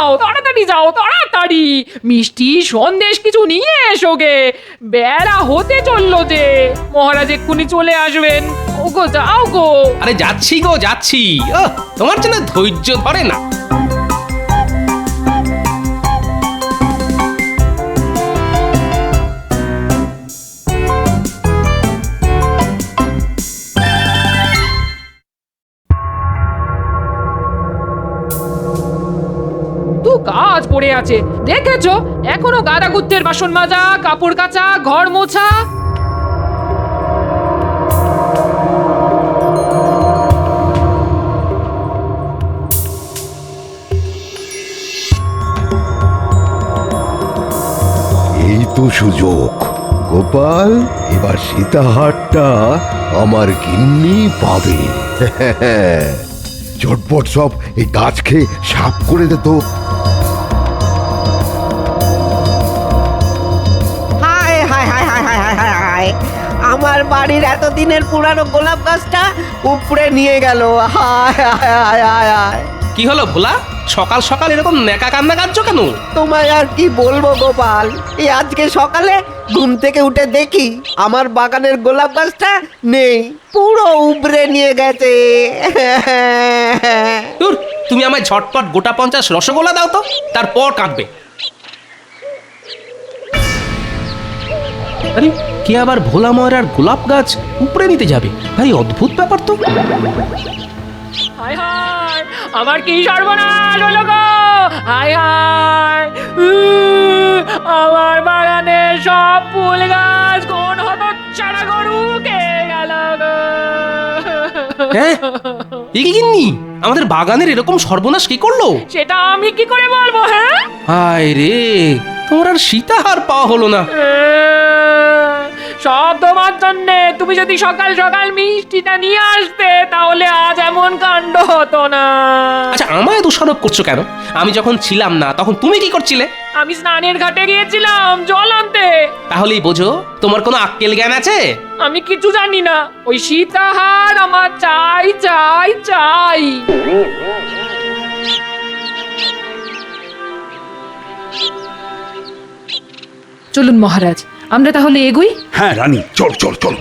যাও, তাড়াতাড়ি যাও, তাড়াতাড়ি মিষ্টি সন্দেশ কিছু নিয়ে এসো গে, বেলা হতে চললো যে। মহারাজ এক্ষুনি চলে আসবেন। ওগো যাও গো। আরে যাচ্ছি গো যাচ্ছি। তোমার জন্য ধৈর্য ধরে না। কাজ পড়ে আছে দেখেছো, এখনো গাদা গুত্তের বাসন মাজা, কাপড় কাচা, ঘর মোছা। এই তো সুযোগ গোপাল, এবার সীতাহারটা আমার গিন্নি পাবে। ঝটপট সব এই গাছকে সাফ করে দে তো। হায় হায় হায় হায় হায় হায় হায় হায়, আমার বাড়ির এতদিনের পুরানো গোলাপ গাছটা উপড়ে নিয়ে গেল। হায় হায় হায় হায় হায়। কি হলো ভোলা, সকাল সকাল এরকম নেকা কান্না কাঁদছো কেন? তোমায় আর কি বলবো গোপাল, এই আজকে সকালে ঘুম থেকে উঠে দেখি আমার বাগানের গোলাপ গাছটা নেই, পুরো উপড়ে নিয়ে গেছে। দূর, তুমি আমায় ঝটপট গোটা 50 রসগোল্লা দাও তো, তারপর কাঁদবে। আরে কে আবার ভোলা ময়রার গোলাপ গাছ উপরে নিতে যাবে? ভাই অদ্ভুত ব্যাপার তো। হায় হায়, আমার কি সর্বনাশ হলো গো! হায় হায়, আমার বাগানে সব ফুল গাছ কোন হতচ্ছাড়া গরু খেয়ে গেল গো! হ্যাঁ, এ কি গিন্নি, আমাদের বাগানের এরকম সর্বনাশ কি করলো? সেটা আমি কি করে বলবো? হ্যাঁ, হায় রে, তোমার আর সীতাহার পাওয়া হলো না। সব তোমার জন্যে। তুমি যদি সকাল সকাল মিষ্টিটা নিয়ে আসতে তাহলে আজ এমন কাণ্ড হতো না। আচ্ছা, আমায় দোষারোপ করছো কেন? আমি যখন ছিলাম না তখন তুমি কি করছিলে? আমি স্নানের ঘাটে গিয়েছিলাম জল আনতে। তাহলেই বোঝো তোমার কোনো আক্কেল জ্ঞান আছে? আমি কিছু জানি না, ওই সীতাহার আমার চাই চাই চাই। চলুন মহারাজ, আমরা তাহলে এগোই। হ্যাঁ রানী, চল চল চল।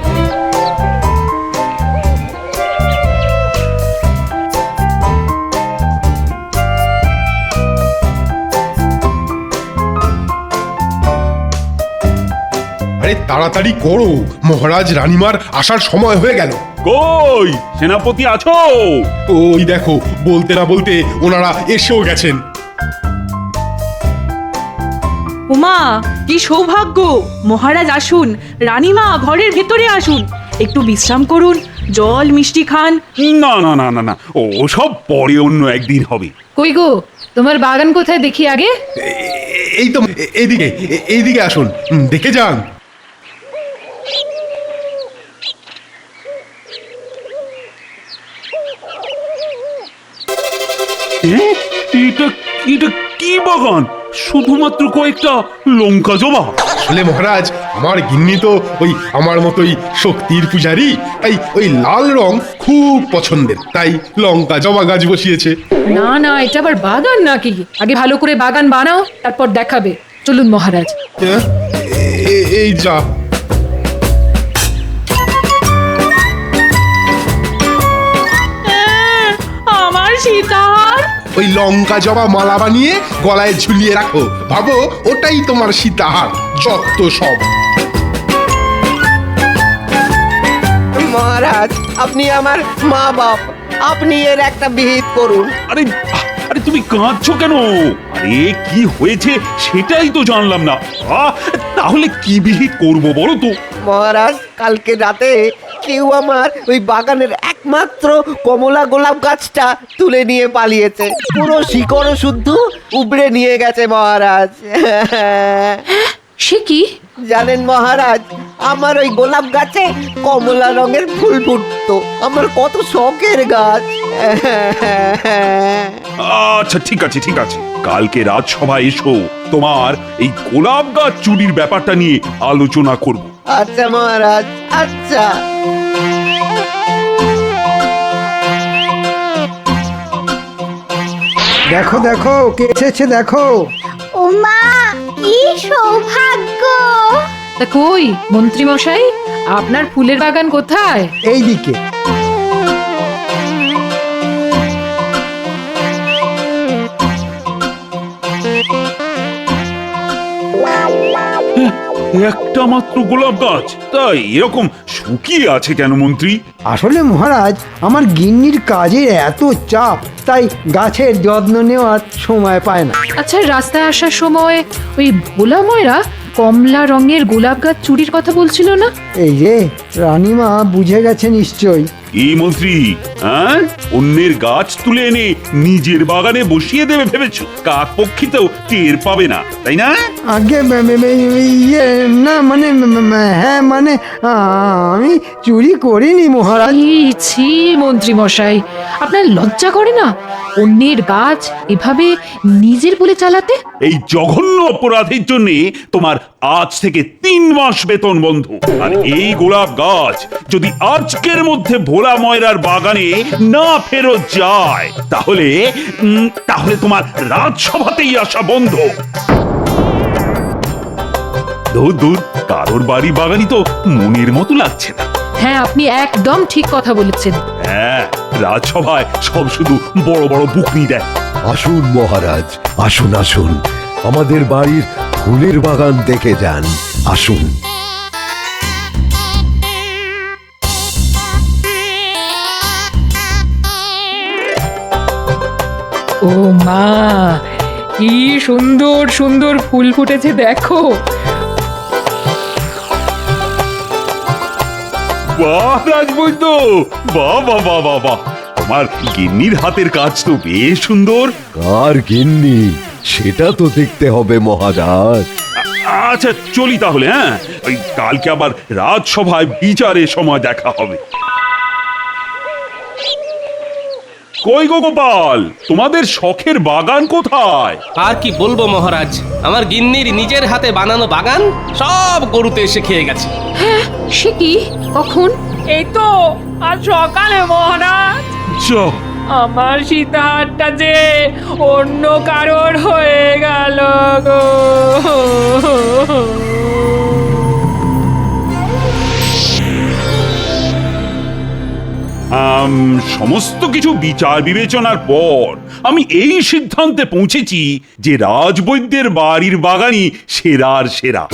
আরে তাড়াতাড়ি করো, মহারাজ রানীমার আসার সময় হয়ে গেল। কই সেনাপতি আছো? ওই দেখো, বলতে না বলতে ওনারা এসেও গেছেন। উমা, কি সৌভাগ্য! মহারাজ আসুন, রানীমা ঘরের ভেতরে আসুন, একটু বিশ্রাম করুন, জল মিষ্টি খান। না না না না না, ও সব পরে অন্য একদিন হবে। কই গো, তোমার বাগান কোথায় দেখি আগে? এই তো এইদিকে, এইদিকে আসুন, দেখে যান। এটা এটা কি বাগান? শুধুমাত্র কয়েকটা লঙ্কা জবা? আসলে মহারাজ, আমার গিন্নি তো ওই আমার মতোই শক্তির পূজারী, তাই ওই লাল রং খুব পছন্দের, তাই লঙ্কা জবা গাছ বসিয়েছে। না না, এটা আবার বাগান নাকি? আগে ভালো করে বাগান বানাও, তারপর দেখাবে। চলুন মহারাজ। এই যা, আমার সীতাহার! ওই লঙ্কা জবা মালা বানিয়ে গলায় ঝুলিয়ে রাখো, ভাবো ওটাই তোমার সীতাহার। যত সব। মহারাজ, আপনি আমার মা বাপ, আপনি এর একটা বিহিত করুন। আরে আরে তুমি কাঁদছো কেন? আরে কি হয়েছে সেটাই তো জানলাম না। তাহলে কি বিহিত করবো বলো তো? মহারাজ, কালকে রাতে কেউ আমার ওই বাগানের একমাত্র কমলা গোলাপ গাছটা তুলে নিয়ে পালিয়েছে, পুরো শিকড় শুদ্ধ উপড়ে নিয়ে গেছে মহারাজ। সে কি? জানেন মহারাজ, আমার ওই গোলাপ গাছে কমলা রঙের ফুল ফুটতো, আমার কত শখের গাছ। আচ্ছা ঠিক আছে ঠিক আছে, কালকে রাজসভায় এসো, তোমার এই গোলাপ গাছ চুরির ব্যাপারটা নিয়ে আলোচনা করব। আচ্ছা মহারাজ, আচ্ছা। দেখো দেখো কে এসেছে দেখো। ওমা কি সৌভাগ্য! তা কই মন্ত্রী মশাই, আপনার ফুলের বাগান কোথায়? এই দিকে। একটা মাত্র গোলাপ গাছ, তাই এরকম শুকিয়ে আছে কেন মন্ত্রী? আসলে মহারাজ আমার গিন্নির কাজের এত চাপ, তাই গাছের যত্ন নেওয়ার সময় পায় না। আচ্ছা, রাস্তায় আসার সময় ওই ভোলা ময়রা কমলা রঙের গোলাপ গাছ চুরির কথা বলছিল না? এই যে রানীমা বুঝে গেছে নিশ্চয়। এই মন্ত্রী, হ্যাঁ, অন্যের গাছ তুলে এনে নিজের বাগানে বসিয়ে দেবে ভেবেছো? কাক পক্ষীতেও টের পাবে না, তাই না? আগে ইয়ে না মানে হ্যাঁ মানে আমি চুরি করিনি মহারাজ। ছি মন্ত্রী মশাই, আপনার লজ্জা করে না অন্যের গাছ এভাবে নিজের বলে চালাতে? এই জঘন্য অপরাধের জন্য তোমার আজ থেকে 3 মাস বেতন বন্ধ। আর এই গোলাপ গাছ যদি আজকের মধ্যে ভোলা ময়রার বাগানে না ফেরত যায়, তাহলে তোমার রাজসভাতেই আসা বন্ধ। দূর দূর, কারোর বাড়ি বাগানই তো মনের মতো লাগছে না। হ্যাঁ, আপনি একদম ঠিক কথা বলেছেন। হ্যাঁ, রাজসভায় সব শুধু বড় বড় বুকনি দেয়। আসুন মহারাজ, আসুন আসুন, আমাদের বাড়ির ফুলের বাগান দেখে যান, আসুন। ও মা, কি সুন্দর সুন্দর ফুল ফুটেছে দেখো। বাহ রাজবৈদ্য, বাহ বাহ বাহ বাহ বাহ, তোমার গিন্নির হাতের কাজ তো বেশ সুন্দর। কার গিন্নি সেটা তো দেখতে হবে মহারাজ। আচ্ছা চলি তাহলে, হ্যাঁ, ওই কালকে আবার রাজসভায় বিচারের সময় দেখা হবে। কই গো গোপাল, তোমাদের শখের বাগান কোথায়? আর কি বলবো মহারাজ, আমার গিন্নির নিজের হাতে বানানো বাগান সব গরুতে এসে খেয়ে গেছে। সে কি, কখন? এই তো আজ সকালে মহারাজ। যা, আমার সীতাহারটা যে অন্য কারোর হয়ে গেল গো। সমস্ত কিছু বিচার বিবেচনার পর আমি এই সিদ্ধান্তে পৌঁছেছি যে রাজবৈদ্যের বাড়ির বাগানই সেরার সেরা।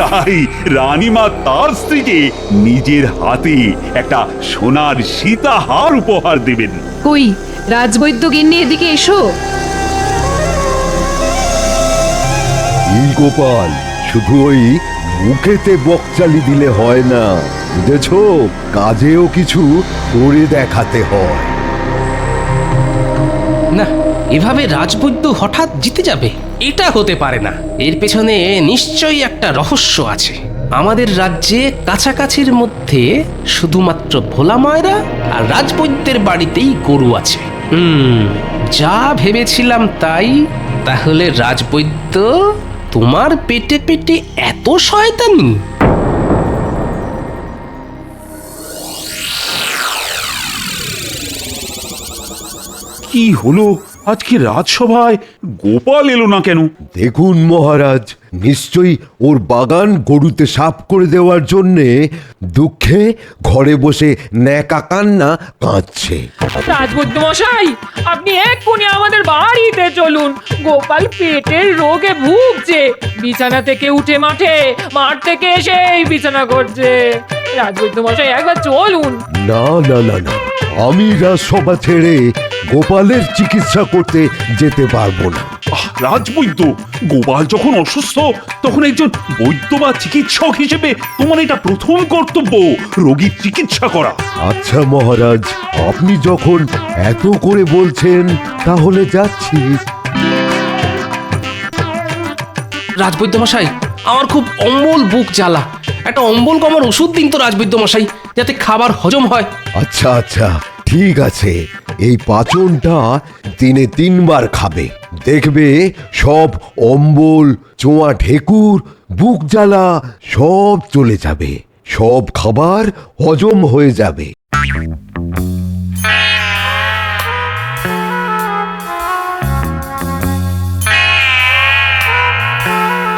তাই রানীমা তার স্ত্রীকে নিজের হাতে একটা সোনার সীতাহার উপহার দেবেন। কই রাজবৈদ্য গিন্নি, এদিকে এসো। এই গোপাল, শুধু ওই মুখেতে বকচালি দিলে হয় না, বুঝেছো? কাজেও কিছু করে দেখাতে হয়। না, এভাবে রাজবৈদ্য হঠাৎ জিতে যাবে এটা হতে পারে না। এর পেছনে নিশ্চয়ই একটা রহস্য আছে। আমাদের রাজ্যে কাছাকাছির মধ্যে শুধুমাত্র ভোলা ময়রা আর রাজবৈদ্যের বাড়িতেই গরু আছে। যা ভেবেছিলাম তাই। তাহলে রাজবৈদ্য, তোমার পেটে পেটে এত শয়তানি? কি হলো আজকে রাজসভায় গোপাল এলো না কেন? দেখুন মহারাজ, নিশ্চয়ই ওর বাগান গরুতে সাফ করে দেওয়ার জন্যে দুঃখে ঘরে বসে ন্যাকা কান্না কাঁদছে। রাজবৈদ্য মশাই, আপনি এক্ষুনি আমাদের বাড়িতে চলুন। গোপাল পেটের রোগে ভুগছে, বিছানা থেকে উঠে মাঠ থেকে এসেই বিছানা করছে। রাজবৈদ্য মশাই, একবার চলুন। না না না না, আমি রাজসভা ছেড়ে গোপালের চিকিৎসা করতে যেতে পারবো না। রাজবৈদ্য, গোপাল যখন অসুস্থ তখন একজন বৈদ্য বা চিকিৎসক হিসেবে তোমার এটা প্রথম কর্তব্য, রোগীর চিকিৎসা করা। আচ্ছা মহারাজ, আপনি যখন এত করে বলছেন তাহলে যাচ্ছি। রাজবৈদ্য মশাই, আমার খুব অম্বল বুক জ্বালা, একটা অম্বল কমার ওষুধ দিন তো রাজবৈদ্য মশাই, যাতে খাবার হজম হয়। আচ্ছা আচ্ছা, ঠিক আছে, এই পাচনটা দিনে 3 বার খাবে, দেখবে সব অম্বল, চোয়া ঢেকুর, বুক জ্বালা সব চলে যাবে, সব খাবার হজম হয়ে যাবে।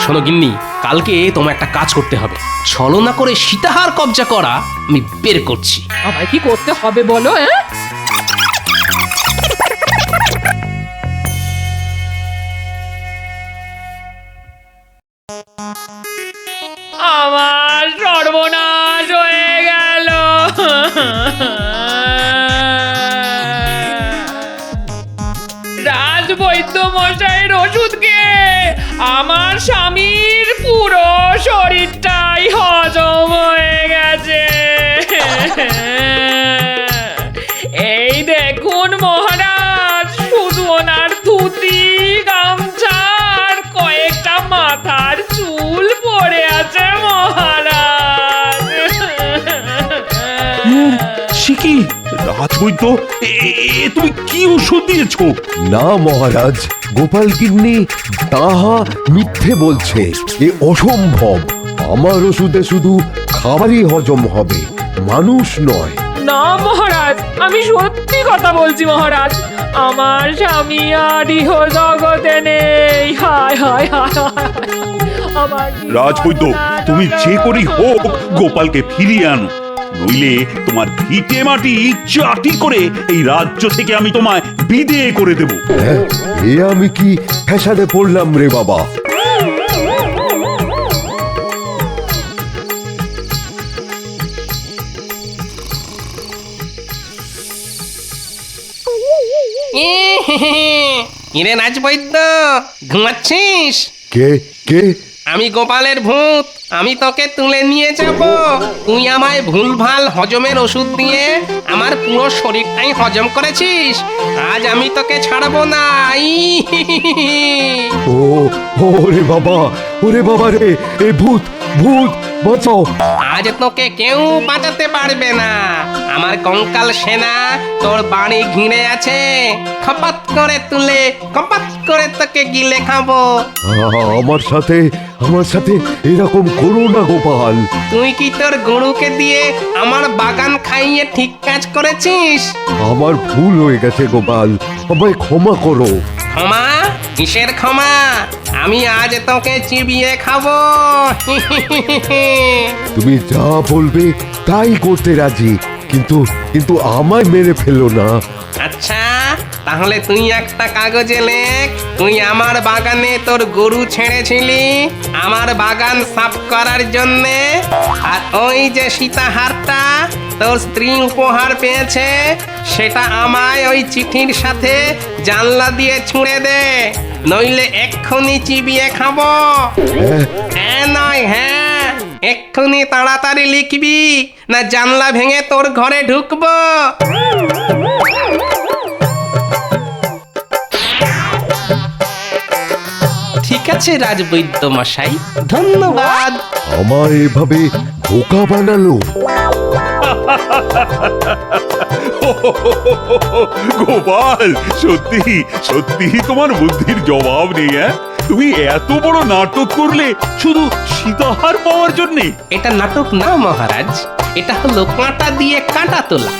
শোনো গিন্নি, কালকে তোমার একটা কাজ করতে হবে। ছলনা করে সীতাহার কবজা করা আমি বের করছি। আমায় কি করতে হবে বলো? হ্যাঁ, আমার সর্বনাশ হয়ে গেল। রাজবৈদ্য মশাইয়ের ওষুধকে আমার স্বামীর পুরো শরীরটাই হজম হয়ে গেছে। এই দেখুন মহারাজ, শুধু ওনার ধুতি, গামছা আর কয়েকটা মাথার চুল পড়ে আছে মহারাজ। সে কি রাজবৈদ্য, তুমি কি ওষুধ দিয়েছো? না মহারাজ, গোপাল গিন্নি তাহা মিথ্যে বলছে। এ অসম্ভব। আমার ওষুধে শুধু খাবারই হজম হবে, মানুষ নয়। না মহারাজ, আমি সত্যি কথা বলছি মহারাজ। আমার স্বামী আর ইহ জগতে নেই। হায় হায় হায় হায়। আমার রাজবৈদ্য, তুমি যে করেই হোক গোপালকে ফিরিয়ে আনো, নইলে তোমার ভিটে মাটি চাটি করে এই রাজ্য থেকে আমি তোমায় বিদেয় করে দেব। হ্যাঁ, এ আমি কি ফ্যাসাদে পড়লাম রে বাবা? কিরে রাজবৈদ্য, ঘুমাচ্ছিস? কে কে? আমি গোপালের ভূত। আমি তোকে তুলে নিয়ে যাব। তুই আমায় ভুলভাল হজমের ওষুধ দিয়ে আমার পুরো শরীরটাই হজম করেছিস। আজ আমি তোকে ছাড়বো না। ও ওরে বাবা, ওরে বাবা রে, এ ভূত ভূত, বাঁচাও। আজ তোকে কেউ বাঁচাতে পারবে না। আমার কঙ্কাল সেনা তোর বাড়ি ঘিরে আছে। খপাত করে তুলে কপাত করে তোকে গিলে খাবো। আমার সাথে এরকম করো না গোপাল। তুই কি তোর গরুকে দিয়ে আমার বাগান খাইয়ে ঠিক কাজ করেছিস? আমার ভুল হয়ে গেছে গোপাল, আমায় ক্ষমা করো। ক্ষমা? কিসের ক্ষমা? আমি আজ তোকে চিবিয়ে খাবো। তুমি যা বলবে তাই করতে রাজি, কিন্তু আমায় মেরে ফেলো না। আচ্ছা, তাহলে তুই একটা কাগজে লেখ। তুই আমার বাগানে তোর গরু ছেড়েছিলি আমার বাগান সাফ করার জন্যে, আর ওই যে সীতাহারটা তোর স্ত্রী উপহার পেয়েছে সেটা আমায় ওই চিঠির সাথে জানলা দিয়ে ছুঁড়ে দে, নইলে এক্ষুনি চিবিয়ে খাবো। হ্যাঁ নয় হ্যাঁ, এক্ষুনি তাড়াতাড়ি লিখবি, না জানলা ভেঙে তোর ঘরে ঢুকবো। ঠিক আছে রাজবৈদ্য মশাই, ধন্যবাদ। আমার এভাবে বোকা বানালো। গোপাল, সত্যি সত্যি তোমার বুদ্ধির জবাব নেই। হ্যাঁ, তুমি এত বড় নাটক করলে শুধু সীতাহার পাওয়ার জন্যে? এটা নাটক না মহারাজ, এটা হলো কাঁটা দিয়ে কাঁটা তোলা।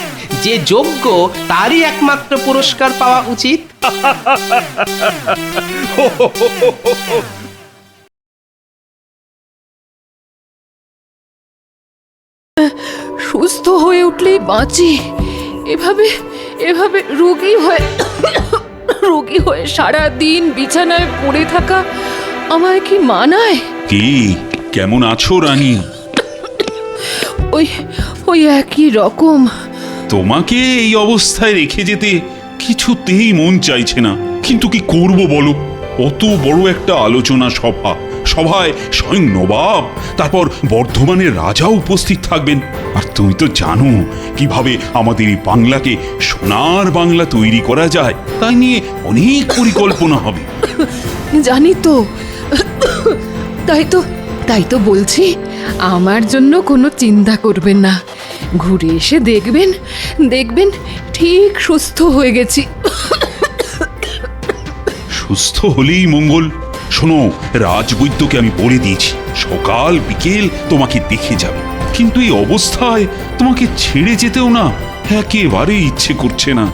যে যোগ্য তারই একমাত্র পুরস্কার পাওয়া উচিত। সুস্থ হয়ে উঠলেই বাঁচি। এভাবে এভাবে রোগী হয়ে সারা দিন বিছানায় পড়ে থাকা আমায় কি মানায়? কি, কেমন আছো রানী? ওই একই রকম। তোমাকে এই অবস্থায় রেখে যেতে কিছুতেই মন চাইছে না, কিন্তু কি করব বলো? অত বড় একটা আলোচনা সভায় স্বয়ং নবাব, তারপর বর্ধমানের রাজা উপস্থিত থাকবেন। আর তুমি তো জানো কিভাবে আমাদের এই বাংলাকে সোনার বাংলা তৈরি করা যায়। তাই নিয়ে অনেক পরিকল্পনা হবে। জানি তো, তাই তো বলছি, আমার জন্য কোনো চিন্তা করবেন না। ঘুরে এসে দেখবেন ঠিক সুস্থ হয়ে গেছি। সুস্থ হলেই মঙ্গল। শোনো, রাজবৈদ্যকে আমি বলে দিয়েছি সকাল বিকেল তোমাকে দেখে যাবে, কিন্তু এই অবস্থায় তোমাকে ছেড়ে যেতেও না একেবারে ইচ্ছে করছে না।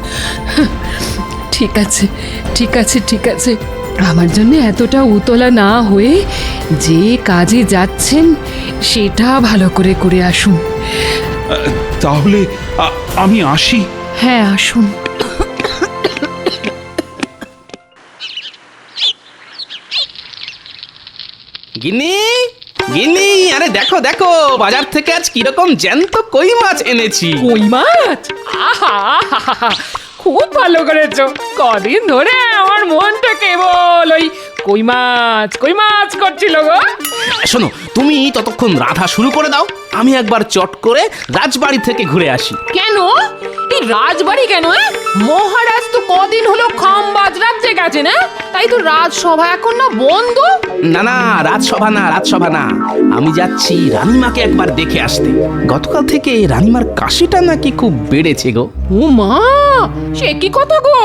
ঠিক আছে, আমার জন্য এতটা উতলা না হয়ে যে কাজে যাচ্ছেন সেটা ভালো করে করে আসুন। তাহলে আমি আসি। হ্যাঁ, আসুন। গিন্নি, গিন্নি, আরে দেখো দেখো, বাজার থেকে আজ কিরকম জ্যান্ত কই মাছ এনেছি। কই মাছ? আহা আহা, খুব ভালো করেছো। কদিন ধরে আমার মনটা কেবল ওই কই মাছ করছিল গো। শোনো, তুমি ততক্ষণ রাধা শুরু করে দাও, আমি একবার চট করে রাজবাড়ি থেকে ঘুরে আসি। কেন? এই রাজবাড়ি কেন? মহারাজ তো কদিন হলো খামবাজ রাজ্যে গেছে না, তাই তো রাজসভা এখন না বন্ধ। না না, রাজসভা না, রাজসভা না, আমি যাচ্ছি রানীমাকে একবার দেখে আসতে। গতকাল থেকে রানীমার কাশিটা নাকি খুব বেড়েছে গো। ও মা, সে কি কথা গো?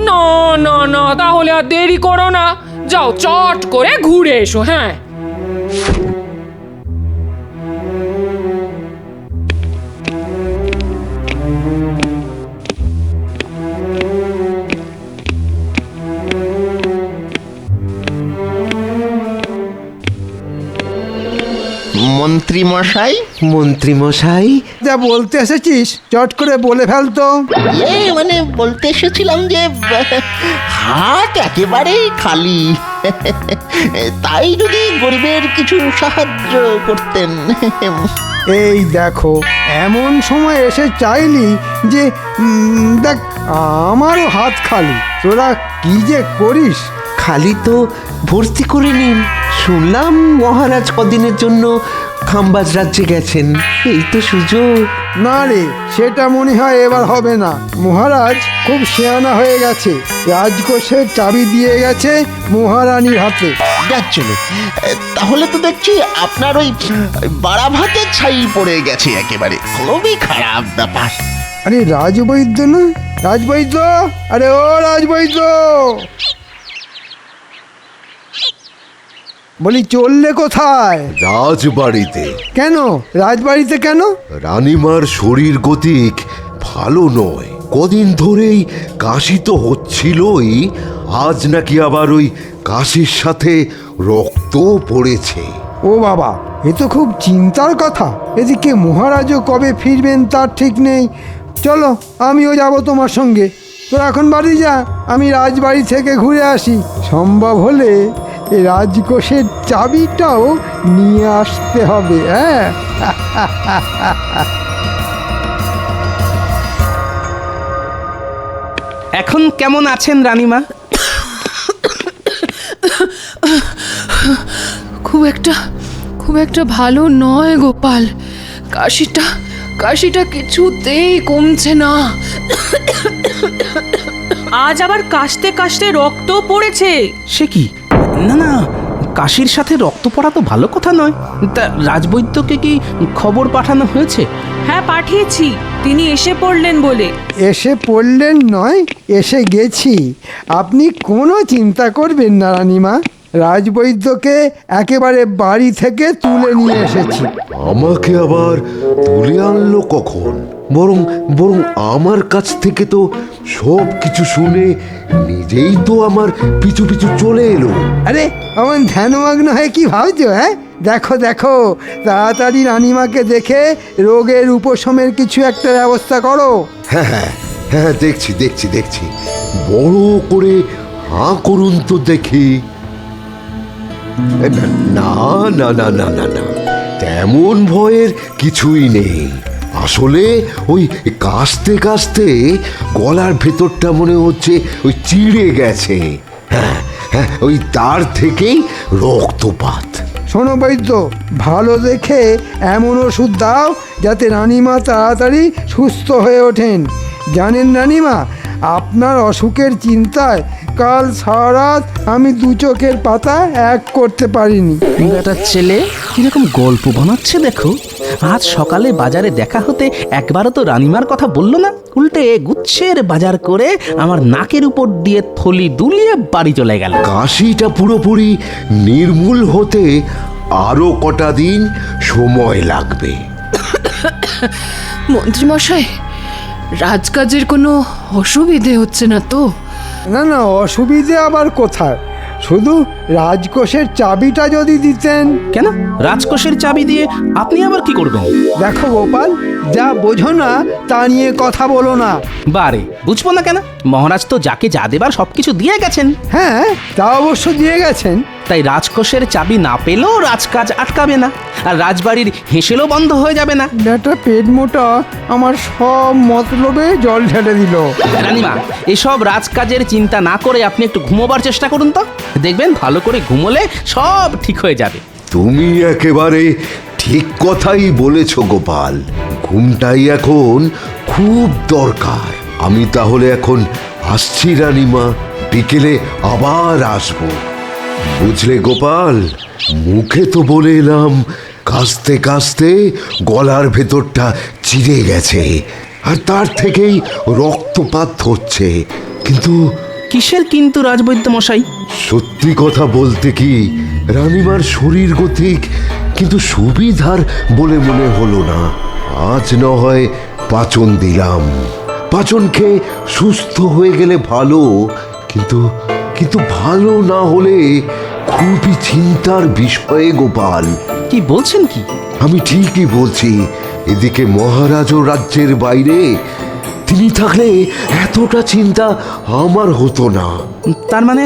না না না, তাহলে আর দেরি করো না, যাও চট করে ঘুরে এসো। হ্যাঁ, মন্ত্রী মশাই, মন্ত্রী মশাই, যা বলতে এসেছিস চট করে বলে ফেলতো। মানে বলতে এসেছিলাম যে হাট একেবারেই খালি, তাই যদি গরিবের কিছু সাহায্য করতেন। এই দেখো, এমন সময় এসে চাইলি যে দেখ আমারও হাত খালি, তোরা কি যে করিস। খালি তো ভর্তি করে নিন, শুনলাম মহারাজ কদিনের জন্য খামবাজ রাজ্যে গেছেন, এই তো সুযোগ। না রে, সেটা মনে হয় এবার হবে না। মহারাজ খুব শেয়ানা হয়ে গেছে, রাজকোষের চাবি দিয়ে গেছে মহারানীর হাতে। যাচ্ছিল, তাহলে তো দেখছি আপনার ওই বাড়া ভাতের ছাই পড়ে গেছে একেবারে, খুবই খারাপ ব্যাপার। আরে রাজবৈদ্য না, রাজবৈদ্য, আরে ও রাজবৈদ্য, বলি চললে কোথায়? রাজবাড়িতে। কেন রাজবাড়িতে কেন? রানীমার শরীর গতিক ভালো নয়, কদিন ধরেই কাশি তো হচ্ছিলই, আজ নাকি আবার ওই কাশির সাথে রক্ত পড়েছে। ও বাবা, এ তো খুব চিন্তার কথা। এদিকে মহারাজও কবে ফিরবেন তার ঠিক নেই। চলো, আমিও যাব তোমার সঙ্গে। তোরা এখন বাড়ি যা, আমি রাজবাড়ি থেকে ঘুরে আসি। সম্ভব হলে এই রাজকোষের চাবিটাও নিয়ে আসতে হবে। হ্যাঁ, এখন কেমন আছেন রানীমা? খুব একটা ভালো নয় গোপাল। কাশিটা কিছুতেই কমছে না। আজ আবার কাশতে কাশতে রক্ত পড়েছে। সে কি? না না, কাশির সাথে রক্ত পড়া তো ভালো কথা নয়। তা রাজবৈদ্যকে কি খবর পাঠানো হয়েছে? হ্যাঁ, পাঠিয়েছি, তিনি এসে পড়লেন বলে। এসে পড়লেন নয়, এসে গেছি। আপনি কোনো চিন্তা করবেন না রানীমা, রাজবৈদ্যকে একেবারে বাড়ি থেকে তুলে নিয়ে এসেছি। আমাকে আবার তুলে আনলো কখন? বরং বরং আমার কাছ থেকে তো সব কিছু শুনে নিজেই তো আমার পিছু পিছু চলে এলো। আরে আমার ধ্যানমগ্ন হয়ে কি ভাবছো? হ্যাঁ, দেখো দেখো, তাড়াতাড়ি রানীমাকে দেখে রোগের উপশমের কিছু একটা ব্যবস্থা করো। হ্যাঁ হ্যাঁ হ্যাঁ, দেখছি দেখছি দেখছি, বড় করে হাঁ করুন তো দেখি। না না না না না না, তেমন ভয়ের কিছুই নেই। আসলে ওই কাশতে কাশতে গলার ভেতরটা মনে হচ্ছে ওই চিড়ে গেছে। হ্যাঁ হ্যাঁ, ওই তার থেকেই রক্তপাত। শোনো বৈদ্য, ভালো দেখে এমন ওষুধ দাও যাতে রানীমা তাড়াতাড়ি সুস্থ হয়ে ওঠেন। জানেন রানীমা, আপনার অসুখের চিন্তায় কাল সারা রাত আমি দু চোখের পাতা এক করতে পারিনি। বেটার ছেলে কিরকম গল্প বানাচ্ছে দেখো। আজ সকালে বাজারে দেখা হতে একবারও তো রানীমার কথা বললো না, উল্টে গুচ্ছের বাজার করে আমার নাকের উপর দিয়ে থলি দুলিয়ে বাড়ি চলে গেল। কাশিটা পুরোপুরি নির্মূল হতে আরো কটা দিন সময় লাগবে। মন্ত্রীমশাই, রাজকাজের কোনো অসুবিধে হচ্ছে না তো? না না, অসুবিধে আবার কোথায়? শুধু রাজকোষের চাবিটা যদি দিতেন। কেন রাজকোষের চাবি দিয়ে আপনি আবার কি করবেন? দেখো গোপাল, যা বোঝো না তা নিয়ে কথা বলো না। বারে বুঝবো না কেন? মহারাজ তো যাকে যা দেবার সবকিছু দিয়ে গেছেন। হ্যাঁ, তা অবশ্য দিয়ে গেছেন। তাই রাজকোষের চাবি না পেলেও রাজকাজ আটকাবে না, আর রাজবাড়ির হেসেলও বন্ধ হয়ে যাবে না। ব্যাটা পেট মোটা আমার সব মতলবে জল ঢেলে দিল। রানীমা, এসব রাজকাজের চিন্তা না করে আপনি একটু ঘুমোবার চেষ্টা করুন তো, দেখবেন ভালো করে ঘুমোলে সব ঠিক হয়ে যাবে। তুমি একেবারে ঠিক কথাই বলেছ গোপাল, ঘুমটাই এখন খুব দরকার। আমি তাহলে এখন আসছি রানীমা, বিকেলে আবার আসবো। বুঝলে গোপাল, মুখে তো বলে এলাম, কাশতে কাশতে গলার ভেতরটা চিড়ে গেছে, আর তার থেকেই রক্তপাত হচ্ছে। কিন্তু কিসের কিন্তু রাজবৈদ্য মশাই? সত্যি কথা বলতে কি, রানীমার শরীর গতিক কিন্তু সুবিধার বলে মনে হলো না। আজ না হয় পাচন দিলাম, পাচন খেয়ে সুস্থ হয়ে গেলে ভালো, কিন্তু কিন্তু ভালো না হলে খুবই চিন্তার বিষয়ে গোপাল। কি বলছেন কি? আমি ঠিকই বলছি। এদিকে মহারাজও রাজ্যের বাইরে, তিনি থাকলে এতটা চিন্তা আমার হতো না। তার মানে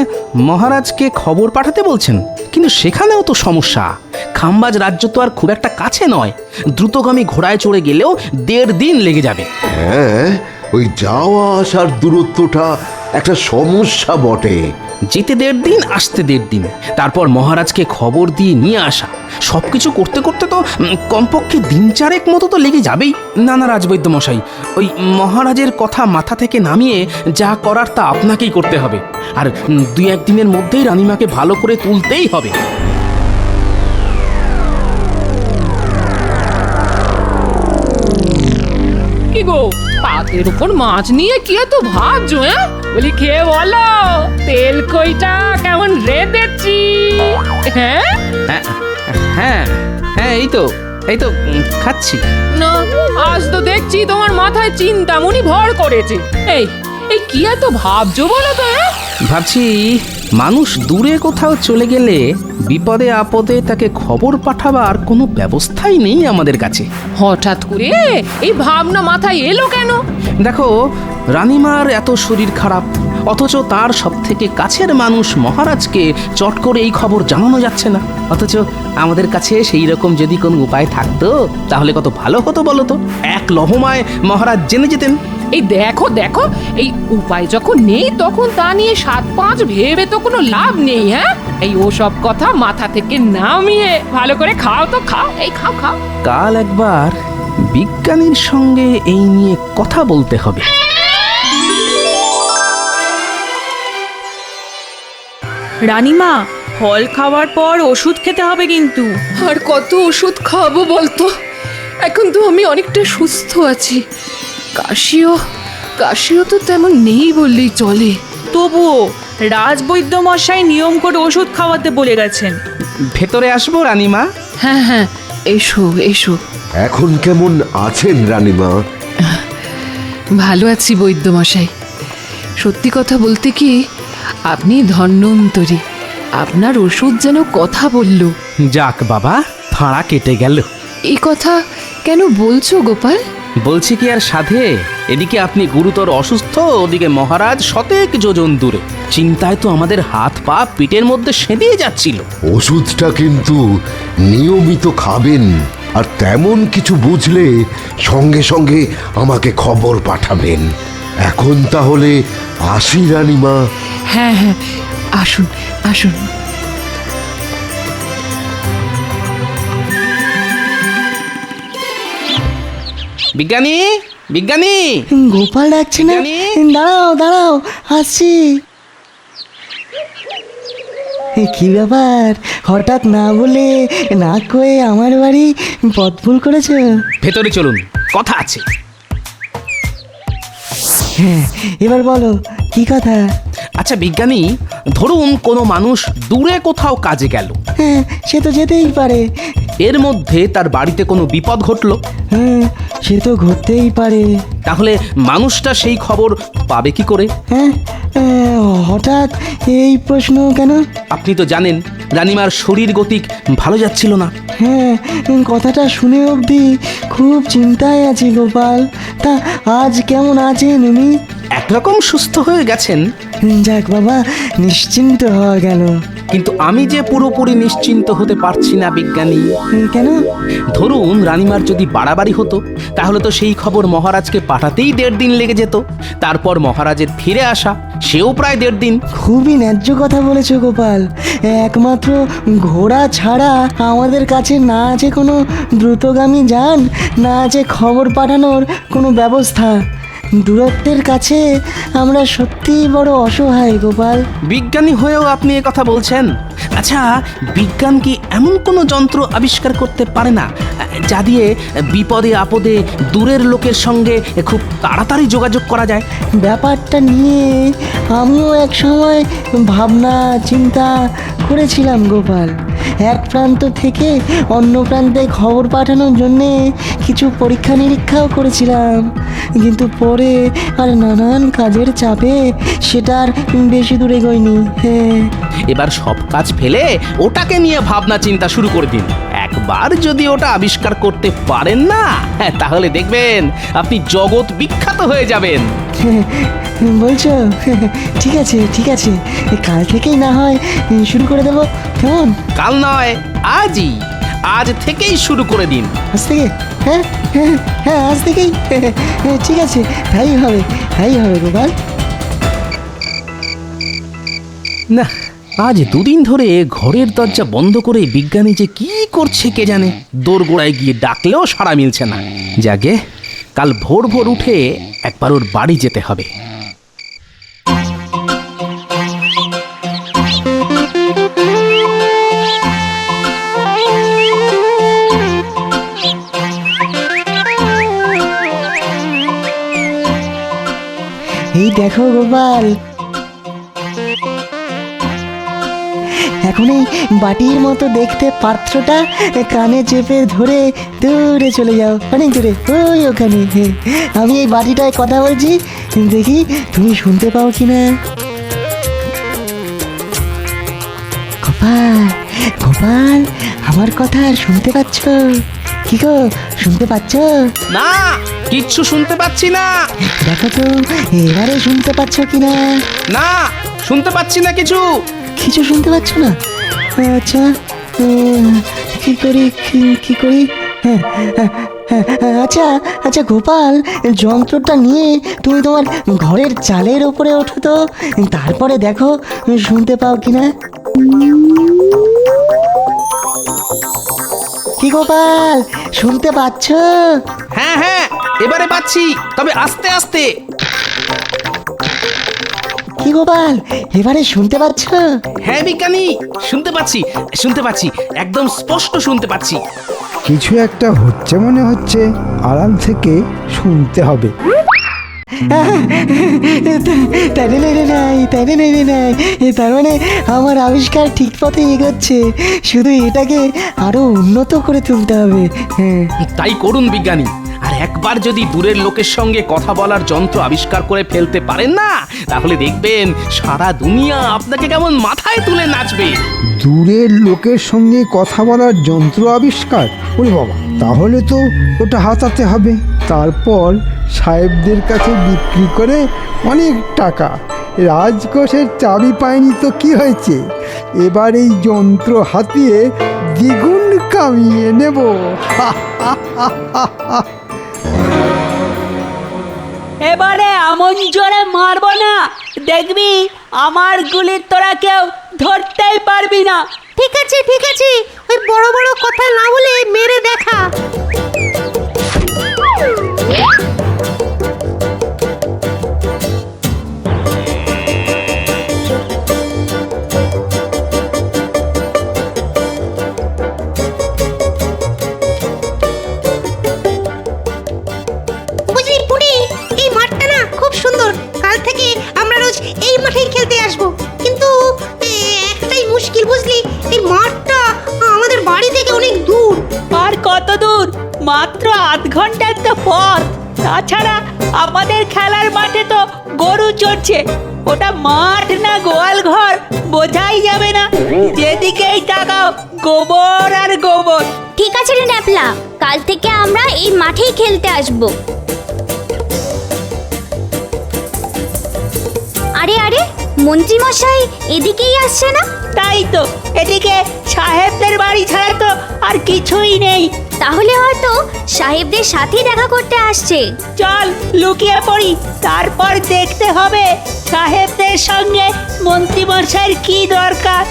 মহারাজকে খবর পাঠাতে বলছেন? কিন্তু সেখানেও তো সমস্যা। খাম্বাজ রাজ্য তো আর খুব একটা কাছে নয়, দ্রুতগামী ঘোড়ায় চড়ে গেলেও 1.5 দিন লেগে যাবে। হ্যাঁ, ওই যাওয়া আসার দূরত্বটা একটা সমস্যা বটে। যেতে 1.5 দিন, আসতে 1.5 দিন, তারপর মহারাজকে খবর দিয়ে নিয়ে আসা, সবকিছু করতে করতে তো কমপক্ষে 3-4 মতো তো লেগে যাবেই। না না রাজবৈদ্য মশাই, ওই মহারাজের কথা মাথা থেকে নামিয়ে যা করার তা আপনাকেই করতে হবে, আর 2-1 দিনের মধ্যেই রানীমাকে ভালো করে তুলতেই হবে। কি গো, পাতের উপর মাছ নিয়ে কি এত ভাবছো? হ্যাঁ, বলি খেয়ে বলো, তেল কইটা কেমন রেঁধেছি? হ্যাঁ হ্যাঁ হ্যাঁ হ্যাঁ, এই তো খাচ্ছি। না, আজ তো দেখছি তোমার মাথায় চিন্তামণি ভর করেছে। এই এই কি এত ভাবছো বলো তো? ভাবছি মানুষ দূরে কোথাও চলে গেলে বিপদে আপদে তাকে খবর পাঠাবার কোনো ব্যবস্থাই নেই আমাদের কাছে। হঠাৎ করে এই ভাবনা মাথায় এলো কেন? দেখো, রানীমার এত শরীর খারাপ, অথচ তার সব থেকে কাছের মানুষ মহারাজকে চট করে এই খবর জানানো যাচ্ছে না। অথচ আমাদের কাছে সেই রকম যদি কোনো উপায় থাকতো তাহলে কত ভালো হতো বলো তো। এক লহমায় মহারাজ জেনে যেতেন। এই দেখো দেখো, এই উপায় যখন নেই তখন তা নিয়ে 7-5 ভেবে তো কোনো লাভ নেই। হ্যাঁ, এই ওসব কথা মাথা থেকে নামিয়ে ভালো করে খাও তো খাও, এই খাও খাও। কাল একবার বিজ্ঞানীর সঙ্গে এই নিয়ে কথা বলতে হবে। রানীমা, ফল খাওয়ার পর ওষুধ খেতে হবে কিন্তু। আর কত ওষুধ খাবো বলতো? এখন তো আমি অনেকটা সুস্থ আছি। কাশিও তো তেমন নেই বললেই চলে। তবুও রাজবৈদ্য মশাই নিয়ম করে ওষুধ খাওয়াতে বলে গেছেন। ভেতরে আসবো রানীমা? হ্যাঁ হ্যাঁ, এসো এসো। এখন কেমন আছেন রানীমা? ভালো আছি বৈদ্যমশাই। সত্যি কথা বলতে কি, আপনি ধন্যন্তরী। আপনার ওষুধ যেন কথা বলল। যাক বাবা, ফাঁড়া কেটে গেল। এই কথা কেন বলছো গোপাল? বলছি কি আর সাধে, এদিকে আপনি গুরুতর অসুস্থ, ওদিকে মহারাজ শতেক যোজন দূরে। চিন্তায় তো আমাদের হাত পা পিঠের মধ্যে সেঁধিয়ে যাচ্ছিল। ওষুধটা কিন্তু নিয়মিত খাবেন, আর তেমন কিছু বুঝলে সঙ্গে সঙ্গে আমাকে খবর পাঠাবেন। এখন তাহলে আসি রানীমা। হ্যাঁ হ্যাঁ, আসুন আসুন। বিজ্ঞানী, বিজ্ঞানী! গোপাল ডাকছে না? বিজ্ঞানী! দাঁড়াও দাঁড়াও, আসছি। কি ব্যাপার, হঠাৎ না বলে না কয়ে আমার বাড়ি পথ ভুল করেছো? ভেতরে চলুন, কথা আছে। হ্যাঁ, এবার বলো কি কথা? আচ্ছা বিজ্ঞানী, ধরুন কোনো মানুষ দূরে কোথাও কাজে গেল। হ্যাঁ, সে তো যেতেই পারে। এর মধ্যে তার বাড়িতে কোনো বিপদ ঘটলো। হ্যাঁ, সে তো ঘটতেই পারে। তাহলে মানুষটা সেই খবর পাবে কি করে? হ্যাঁ, হঠাৎ এই প্রশ্ন কেন? আপনি তো জানেন রানীমার শরীর গতিক ভালো যাচ্ছিল না। হ্যাঁ, কথাটা শুনে অবধি খুব চিন্তায় আছি গোপাল। তা আজ কেমন আছেন উনি? একরকম সুস্থ হয়ে গেছেন, যাক বাবা, নিশ্চিন্ত হওয়া গেল। কিন্তু আমি যে পুরোপুরি নিশ্চিন্ত হতে পারছি না বিজ্ঞানী। কেন? ধরুন রানীমার যদি বাড়াবাড়ি হতো তাহলে তো সেই খবর মহারাজকে পাঠাতেই 1.5 দিন লেগে যেত। তারপর মহারাজের ফিরে আসা, সেও প্রায় 1.5 দিন। খুবই ন্যায্য কথা বলেছো গোপাল। একমাত্র ঘোড়া ছাড়া আমাদের কাছে না আছে কোনো দ্রুতগামী যান, না আছে খবর পাঠানোর কোনো ব্যবস্থা। দূরত্বের কাছে আমরা সত্যিই বড় অসহায় গোপাল। বিজ্ঞানী হয়েও আপনি এ কথা বলছেন? আচ্ছা, বিজ্ঞান কি এমন কোনো যন্ত্র আবিষ্কার করতে পারে না যা দিয়ে বিপদে আপদে দূরের লোকের সঙ্গে খুব তাড়াতাড়ি যোগাযোগ করা যায়? ব্যাপারটা নিয়ে আমিও এক সময় ভাবনা চিন্তা করেছিলাম গোপাল। এক প্রান্ত থেকে অন্য প্রান্তে খবর পাঠানোর জন্যে কিছু পরীক্ষা নিরীক্ষাও করেছিলাম, কিন্তু পরে আর নানান কাজের চাপে সেটা আর বেশি দূরে গইনি। হ্যাঁ, এবার সব কাজ ফেলে ওটাকে নিয়ে ভাবনা চিন্তা শুরু করে দিন। একবার যদি ওটা আবিষ্কার করতে পারেন না, তাহলে দেখবেন আপনি জগৎ বিখ্যাত হয়ে যাবেন। বলছো? ঠিক আছে ঠিক আছে, কাল থেকেই না হয় শুরু করে দেবো, কেমন? কাল নয়, আজই, আজ থেকেই শুরু করে দিন। আজ থেকে? হ্যাঁ হ্যাঁ হ্যাঁ, আজ থেকেই। ঠিক আছে, তাই হবে, তাই হবে গোপাল। না, আজ 2 দিন ধরে ঘরের দরজা বন্ধ করে বিজ্ঞানী যে কি করছে কে জানে। দোরগোড়ায় গিয়ে ডাকলেও সাড়া মিলছে না। যাকে কাল ভোর ভোর উঠে একবার ওর বাড়ি যেতে হবে। এই দেখো গোপাল, এখন এই বাটির মতো দেখতে পাত্রটা কানে চেপে ধরে দূরে চলে যাও, অনেক দূরে, ওই ওখানে। আমি এই বাটিটায় কথা বলছি, দেখি তুমি শুনতে পাও কিনা। গোপাল গোপাল, আমার কথা শুনতে পাচ্ছ? কি গো, শুনতে পাচ্ছ? না, কিচ্ছু শুনতে পাচ্ছি না। দেখো তো এবারে শুনতে পাচ্ছ কিনা। না, শুনতে পাচ্ছি না কিছু। কিছু শুনতে পাচ্ছ না? আচ্ছা, কি করি কি করি? আচ্ছা আচ্ছা গোপাল, যন্ত্রটা নিয়ে তুমি তোমার ঘরের চালের ওপরে ওঠো তো, তারপরে দেখো শুনতে পাও কিনা। কি গোপাল, শুনতে পাচ্ছ? হ্যাঁ হ্যাঁ, এবারে পাচ্ছি, তবে আস্তে আস্তে। কি গোপাল, এবারে শুনতে পাচ্ছ? হ্যাঁ বিজ্ঞানী, শুনতে পাচ্ছি, শুনতে পাচ্ছি, একদম স্পষ্ট শুনতে পাচ্ছি। কিছু একটা হচ্ছে মনে হচ্ছে, আড়াল থেকে শুনতে হবে। তার মানে আমার আবিষ্কার ঠিক পথে এগোচ্ছে, শুধু এটাকে আরো উন্নত করে তুলতে হবে। হ্যাঁ, তাই করুন বিজ্ঞানী। আর একবার যদি দূরের লোকের সঙ্গে কথা বলার যন্ত্র আবিষ্কার করে ফেলতে পারেন না, তাহলে দেখবেন সারা দুনিয়া আপনাকে কেমন মাথায় তুলে নাচবে। দূরের লোকের সঙ্গে কথা বলার যন্ত্র আবিষ্কার? ওরে বাবা, তাহলে তো ওটা হাতাতে হবে, তারপর সাহেবদের কাছে বিক্রি করে অনেক টাকা। রাজকোষের চাবি পায়নি তো কি হয়েছে, এবার এই যন্ত্র হাতিয়ে দ্বিগুণ কামিয়ে নেব। এবারে আমন জোরে মারবো না, দেখবি আমার গুলির তোরা কেউ ধরতেই পারবি না। ঠিক আছে ঠিক আছে, ওই বড় বড় কথা না বলে মেরে দেখা। বুঝলি পুনি, এই মাঠটা না খুব সুন্দর, কাল থেকে আমরা রোজ এই মাঠেই খেলতে আসবো। কিন্তু একটাই মুশকিল বুঝলি, এই মাঠটা আমাদের বাড়ি থেকে অনেক দূর। আর কত দূর? মাত্র 8 ঘন্টার তো পথ। তাছাড়া আমাদের খেলার মাঠে তো গরু চড়ছে, ওটা মাঠ না গোয়াল ঘর বোঝাই যাবে না, যেদিকেই তাকাও গোবর আর গোবর। ঠিক আছে রে ন্যাপলা, কাল থেকে আমরা এই মাঠেই খেলতে আসব। আরে আরে, মন্ত্রী মশাই এদিকেই আসছে না? তাই তো, এদিকে সাহেবদের বাড়ি ছাড়া তো আর কিছুই নেই। তাহলে হয়তো সাহেবদের সাথেই দেখা করতে আসছে। চল লুকিয়ে পড়ি, তারপর দেখতে হবে সাহেবদের সঙ্গে মন্ত্রী মশাইয়ের কি দরকার।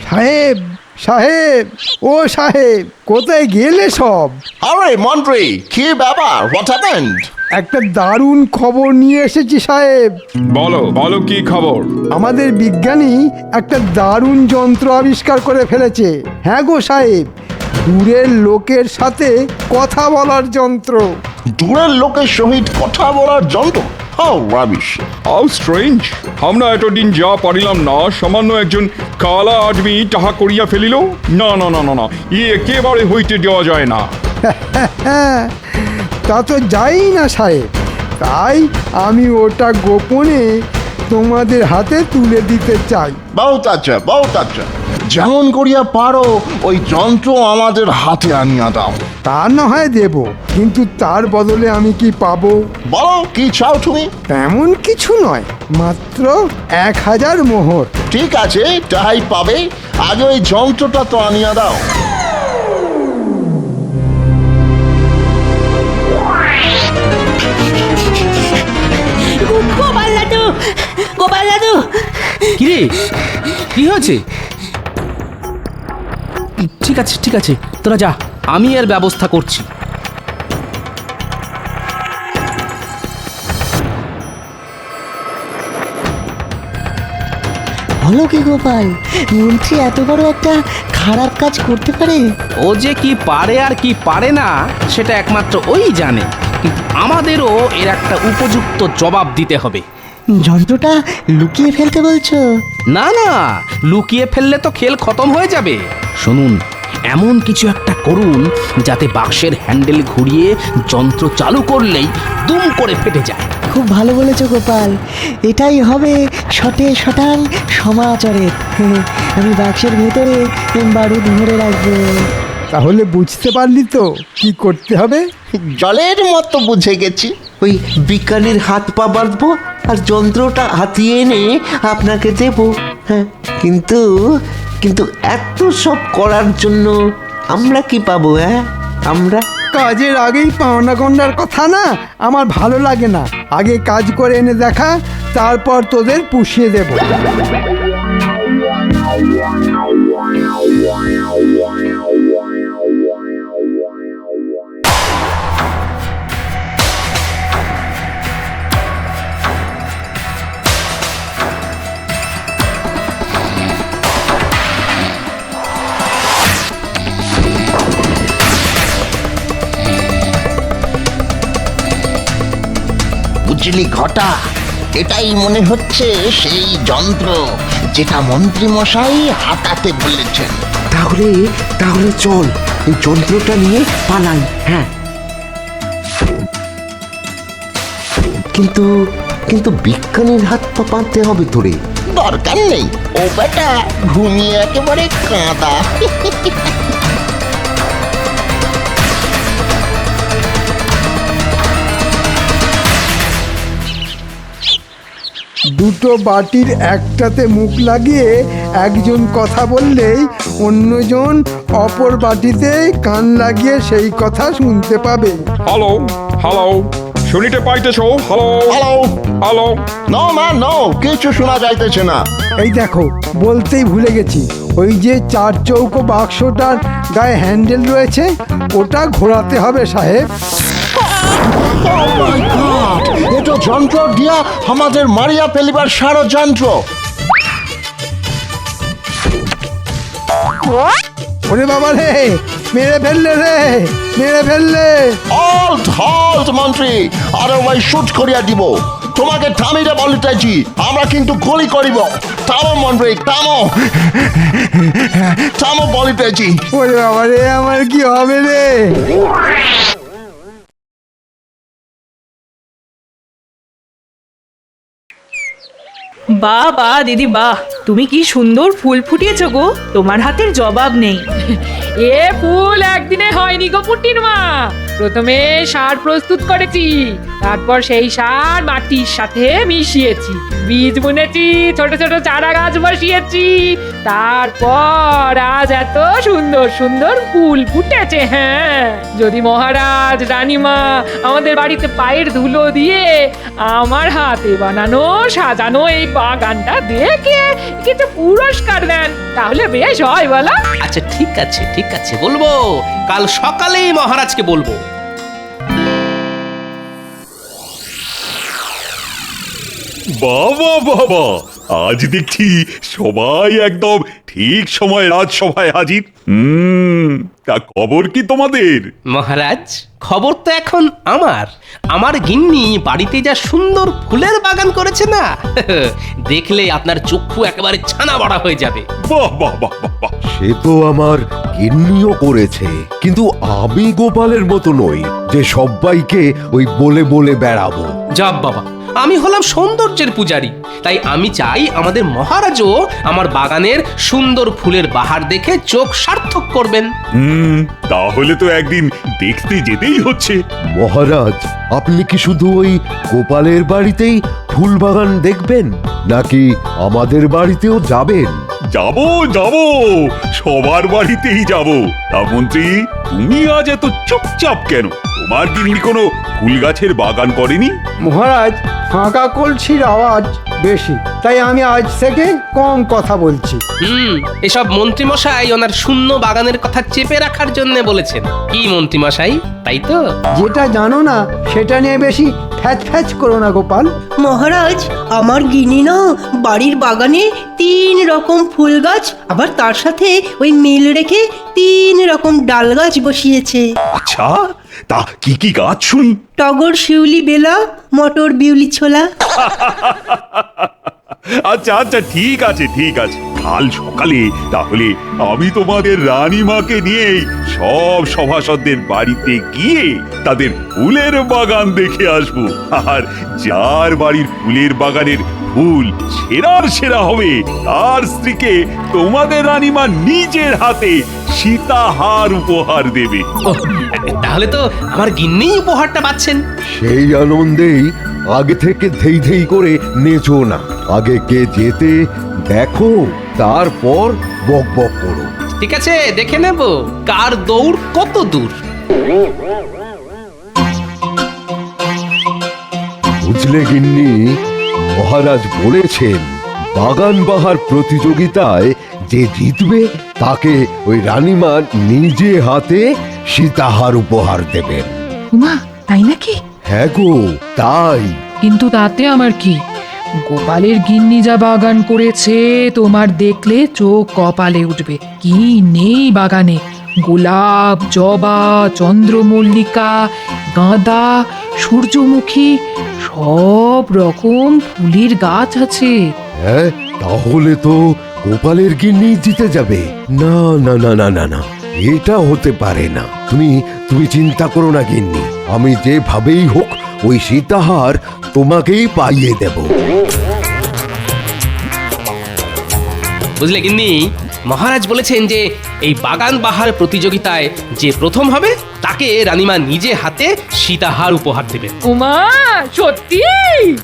সাহেব সাহেব, ও সাহেব, কোথায় গেলে সব? আরে মন্ত্রী, কি ব্যাপার? What happened? একটা দারুণ খবর নিয়ে এসেছি সাহেব। বলো বলো, কি খবর? আমাদের বিজ্ঞানী একটা দারুণ যন্ত্র আবিষ্কার করে ফেলেছে। হ্যাঁ গো সাহেব, দূরের লোকের সাথে কথা বলার যন্ত্র। দূরের লোকের সহিত কথা বলার যন্ত্র? How rubbish! How strange! আমরা এতদিন যা পারিলাম না, সামান্য একজন কালা আদমি তাহা করিয়া ফেলিল। না না না না না, একেবারে হইতে দেওয়া যায় না। তা তো যাই না সাহেব, তাই আমি ওটা গোপনে তোমাদের হাতে তুলে দিতে চাই। বহুত আচ্ছা, বহুত আচ্ছা। যেমন করিয়া পারো ওই যন্ত্র আমাদের হাতে আনিয়া দাও। তা না হয় দেব, কিন্তু তার বদলে আমি কি পাবো? বলো, কি চাও তুমি? তেমন কিছু নয়, মাত্র 1000 মোহর। ঠিক আছে, তাই পাবে। আগে ওই যন্ত্রটা তো আনিয়া দাও। গোপাল দাদু, গোপাল দাদু! কিরে, কি হয়েছে? ঠিক আছে ঠিক আছে, তোরা যা, আমি এর ব্যবস্থা করছি। বলো কি গোপাল, মন্ত্রী এত বড় একটা খারাপ কাজ করতে পারে? ও যে কি পারে আর কি পারে না সেটা একমাত্র ওই জানে, কিন্তু আমাদেরও এর একটা উপযুক্ত জবাব দিতে হবে। যন্ত্রটা লুকিয়ে ফেলতে বলছো? না না, লুকিয়ে ফেললে তো খেল খতম হয়ে যাবে। শুনুন, এমন কিছু একটা করুন যাতে বাক্সের হ্যান্ডেল ঘুরিয়ে যন্ত্র চালু করলেই দুম করে ফেটে যায়। খুব ভালো বলেছো গোপাল, এটাই হবে শটে শটাং সমাচারের। আমি বাক্সের ভেতরে বারুদ ভরে রাখবো। তাহলে বুঝতে পারলি তো কি করতে হবে? জলের মতো বুঝে গেছি। ওই বিজ্ঞানীর হাত পা বাঁধবো আর যন্ত্রটা হাতিয়ে এনে আপনাকে দেব। হ্যাঁ, কিন্তু কিন্তু এত সব করার জন্য আমরা কি পাবো? হ্যাঁ, আমরা কাজের আগেই পাওনা গন্ডার কথা না আমার ভালো লাগে না। আগে কাজ করে এনে দেখা, তারপর তোদের পুষিয়ে দেব। বুঝলি ঘটা, এটাই মনে হচ্ছে সেই যন্ত্র যেটা মন্ত্রী মশাই হাতাতে বলেছেন। তাহলে তাহলে চল এই যন্ত্রটা নিয়ে পালাই। হ্যাঁ, কিন্তু কিন্তু বিজ্ঞানীর হাত পা বাঁধতে হবে তোরে। দরকার নেই, ও বেটা ঘুমিয়ে একেবারে কাঁদা। দুটো বাটির একটাতে মুখ লাগিয়ে একজন কথা বললেই অন্যজন অপর বাটিতে কান লাগিয়ে সেই কথা শুনতে পাবে। হ্যালো হ্যালো, শুনিতে পাইতেছো? Hello hello hello. No man no, কিছু শোনা যাইতেছে না। এই দেখো, বলতেই ভুলে গেছি, ওই যে 4 চৌকো বাক্সটার গায়ে হ্যান্ডেল রয়েছে, ওটা ঘোরাতে হবে সাহেব। এটা যন্ত্র দিয়া আমাদের মারিয়া ফেলিবার ষড়যন্ত্র। ওরে বাবা রে, মেরে ফেললে রে, মেরে ফেললে। হল্ট হল্ট মন্ত্রী, আরে ওই শুট করিয়া দিব। তোমাকে থামিতে বলিতেছি, আমরা কিন্তু গুলি করিব। থামো মন্ত্রী, থামো, থামো বলিতেছি। ওরে বাবা রে, আমার কি হবে রে? বাহ বাহ দিদি বাহ, তুমি কি সুন্দর ফুল ফুটিয়েছো গো, তোমার হাতের জবাব নেই। এ ফুল একদিনে হয়নি গো পুটির মা। প্রথমে সার প্রস্তুত করেছি, তারপর সেই সার মাটির সাথে মিশিয়েছি, বীজ বুনেছি, ছোট ছোট চারা গাছ বসিয়েছি, তারপর আজ এত সুন্দর সুন্দর ফুল ফুটেছে। হ্যাঁ, যদি মহারাজ রানীমা আমাদের বাড়িতে পায়ের ধুলো দিয়ে আমার হাতে বানানো সাজানো এই বাগানটা দেখে কিছু পুরস্কার দেন, তাহলে বেশ হয় বলো? আচ্ছা ঠিক আছে ঠিক আছে, বলবো, কাল সকালেই মহারাজকে বলবো। বাবা বাবা, আজ দেখছি সবাই একদম ঠিক সময় রাজসভায় হাজির। তা খবর কি তোমাদের? মহারাজ, খবর তো এখন আমার গিন্নি বাড়িতে যা সুন্দর ফুলের বাগান করেছে না, দেখলে আপনার চক্ষু একেবারে ছানা বড়া হয়ে যাবে। বাহ বাহ বাহ বাহ বাহ। সে তো আমার গিন্নিও করেছে, কিন্তু আমি গোপালের মতো নই যে সবাইকে ওই বলে বলে বেড়াবো। যাব বাবা, আমি হলাম সৌন্দর্যের পূজারী, তাই আমি চাই আমাদের মহারাজও আমার বাগানের সুন্দর ফুলের বাহার দেখে চোখ সার্থক করবেন। তাহলে তো একদিন দেখতে যেতেই হচ্ছে। মহারাজ, আপনি কি শুধু ওই গোপালের বাড়িতেই ফুল বাগান দেখবেন, নাকি আমাদের বাড়িতেও যাবেন? যাব যাব, সবার বাড়িতেই যাব। তা মন্ত্রী, তুমি আজ এত চুপচাপ কেন? তোমার গিন্নি কোনো ফুল গাছের বাগান করেনি? মহারাজ, ফাঁকা কলসির আওয়াজ বেশি, তাই আমি আজ থেকে কম কথা বলছি। এসব মন্ত্রীমশাই ওনার শূন্য বাগানের কথা চেপে রাখার জন্য বলেছেন। কি মন্ত্রীমশাই, তাই তো? যেটা জানো না সেটা নিয়ে বেশি ফ্যাচ ফ্যাচ করো না গোপাল। মহারাজ, আমার গিনি না বাড়ির বাগানে 3 রকম ফুল গাছ, আবার তার সাথে ওই মিল রেখে 3 রকম ডাল গাছ বসিয়েছে। আচ্ছা, তা কি কি গাছ শুনি? টগর, শিউলি, বেলা, মটর, বিউলি, ছোলা। আচ্ছা আচ্ছা, ঠিক আছে ঠিক আছে, কাল সকালে তাহলে আমি তোমাদের রানীমাকে নিয়েই সব সভাসদদের বাড়িতে গিয়ে তাদের ফুলের বাগান দেখে আসবো। আর যার বাড়ির ফুলের বাগানের ফুল সেরার সেরা হবে, তার স্ত্রীকে তোমাদের রানীমা নিজের হাতে সীতাহার উপহার দেবে। তাহলে তো আমার গিন্নি উপহারটা পাচ্ছেন। সেই আনন্দেই আগে থেকে ধেই ধেই করে নেচো না, আগে কে যেতে দেখো, তারপর বক বক করো। ঠিক আছে, দেখে নেব কার দৌড় কত দূর। বুঝলে গিন্নি, মহারাজ বলেছেন বাগান বাহার প্রতিযোগিতায় যে জিতবে তাকে ওই রানীমা নিজে হাতে সীতাহার উপহার দেবেন। উমা, তাই নাকি? হ্যাঁ গো, তাই। কিন্তু তাতে আমার কি? গোপালের গিন্নি যা বাগান করেছে, তোমার দেখলে চোখ কপালে উঠবে। কি নেই বাগানে! গোলাপ, জবা, চন্দ্রমল্লিকা, গাঁদা, সূর্যমুখী, সব রকম ফুলের গাছ আছে। হ্যাঁ, তাহলে তো গোপালের গিন্নি জিতে যাবে। না না না না না না, এটা হতে পারে না। তুমি চিন্তা করো না গিন্নি, আমি যেভাবেই হোক ওই সীতাহার তোমাকেই পাইয়ে দেব। বুঝলে গিন্নি, মহারাজ বলেছেন যে এই বাগান বাহার প্রতিযোগিতায় যে প্রথম হবে তাকে রানীমা নিজে হাতে সীতাহার উপহার দেবেন। উমা, সত্যি?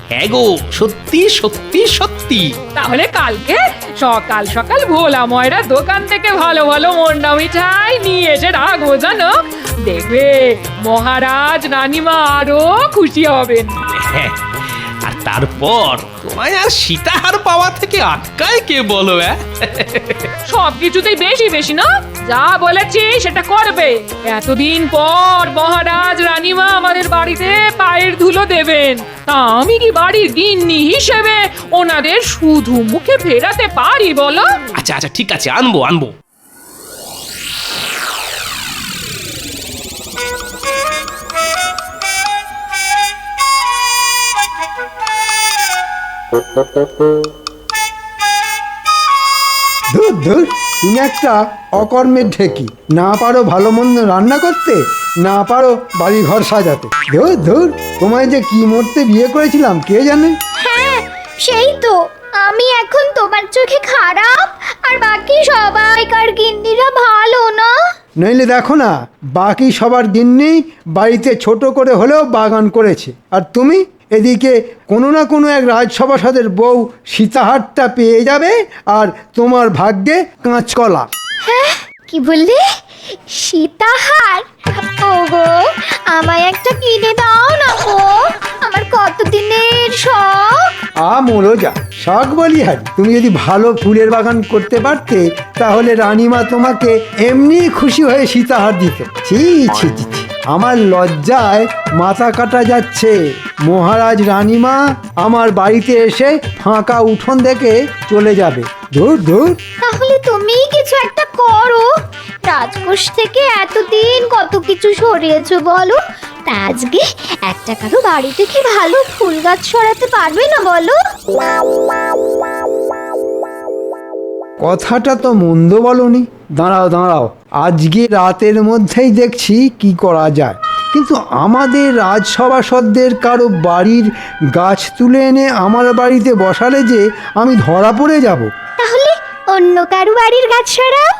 হ্যাঁ গো, সত্যি সত্যি সত্যি। তাহলে কালকে সকাল সকাল ভোলা ময়রা দোকান থেকে ভালো ভালো মন্ডা মিঠাই নিয়ে এসে রাখবো, জানো? দেখবে মহারাজ রানীমা আরো খুশি হবেন। হ্যাঁ, আর তারপর তোমায় আর সীতাহার পাওয়া থেকে আটকায় কে বলো? সব কিছুতেই বেশি বেশি না, যা বলেছি সেটা করবে। এতদিন পর মহারাজ রানীমা আমাদের বাড়িতে পায়ের ধুলো দেবেন, তা আমি কি বাড়ির গিন্নি হিসেবে ওনাদের শুধু মুখে ফেরাতে পারি বলো? আচ্ছা আচ্ছা, ঠিক আছে, আনবো আনবো। ধুর ধুর, তুমি একটা অকর্মের ঢেকি, না পারো ভালো মন্দ রান্না করতে, না পারো বাড়ি ঘর সাজাতে। ধুর ধুর, তোমায় যে কি মরতে বিয়ে করেছিলাম কে জানে। হ্যাঁ সেই তো, আমি এখন তোমার চোখে খারাপ আর বাকি সবাইকার গিন্নিরা ভালো না। নইলে দেখো না, বাকি সবার গিন্নি বাড়িতে ছোট করে হলেও বাগান করেছে, আর তুমি এদিকে কোনো না কোনো এক রাজসভাসদের বউ সীতাহারটা পেয়ে যাবে, আর তোমার ভাগ্যে কাঁচকলা। হ্যাঁ কি বললে? সীতাহার? ওগো আমায় একটা কিনে দাও না গো, আমার কতদিনের শখ। মোরো যা, শখ বলি হারি, তুমি যদি ভালো ফুলের বাগান করতে পারতে তাহলে রানীমা তোমাকে এমনি খুশি হয়ে সীতাহার দিত। ছি ছি ছি ছি, আমার লজ্জায় মাথা কাটা যাচ্ছে। মহারাজ রানীমা আমার বাড়িতে এসে ফাঁকা উঠোন দেখে চলে যাবে। ধুর ধুর। তাহলে তুমি কিছু একটা করো, রাজকোষ থেকে এতদিন কত কিছু সরিয়েছো বলো, তা আজকে একটা কারো বাড়ি থেকে ভালো ফুল গাছ সরাতে পারবে না বলো? কথাটা তো মন্দ বলনি। দাঁড়াও দাঁড়াও, আজকে রাতের মধ্যেই দেখছি কি করা যায়। কিন্তু আমাদের রাজসভাসদের কারো বাড়ির গাছ তুলে এনে আমার বাড়িতে বসালে যে আমি ধরা পড়ে যাব। তাহলে অন্য কারো বাড়ির গাছ সরাও।